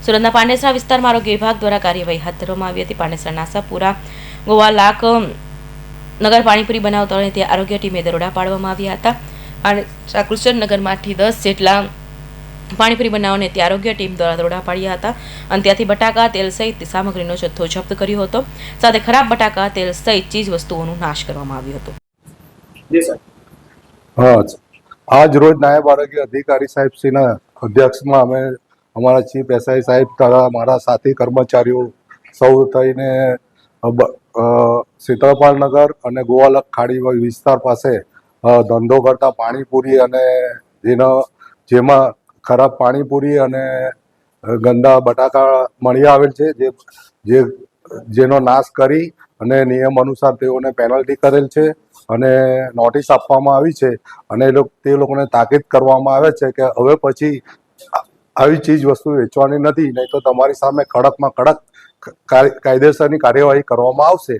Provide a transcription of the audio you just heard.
સુરતના પાંડેસરા વિસ્તારમાં આરોગ્ય વિભાગ દ્વારા કાર્યવાહી હાથ ધરવામાં આવી હતી। પાંડેસરા નાસાપુરા ગોવા લાખ નગર પાણીપુરી બનાવતા હોય ત્યાં આરોગ્ય ટીમે દરોડા પાડવામાં આવ્યા હતા। પાંડેસરા કૃષ્ણનગરમાંથી 10 જેટલા પાણીપુરી બનાવવાને ત્યાં આરોગ્ય ટીમ દ્વારા દરોડા પાડ્યા હતા અને ત્યાંથી બટાકા તેલ સહિત સામગ્રીનો જથ્થો જપ્ત કર્યો હતો। સાથે ખરાબ બટાકા તેલ સહિત ચીજ વસ્તુઓનો નાશ કરવામાં આવ્યો હતો। हाँ, आज रोज नायब आरोग्य अधिकारी साहेब श्रीना अध्यक्ष में अमे अमरा चीफ एसआई साहेब तथा अमरा साथी कर्मचारीओ सौ थईने शीतलपाल नगर और गोवालक खाड़ी विस्तार पासे धंधो करता पाणीपुरी और जेमा खराब पाणीपुरी और गंदा बटाका मळी आवेल छे जेनो नाश करी અને નિયમ અનુસાર તેઓને પેનલ્ટી કરેલ છે અને નોટિસ આપવામાં આવી છે અને તે લોકોને તાકીદ કરવામાં આવે છે કે હવે પછી આવી ચીજ વસ્તુ વેચવાની નથી, નહીં તો તમારી સામે કડકમાં કડક કાયદેસરની કાર્યવાહી કરવામાં આવશે।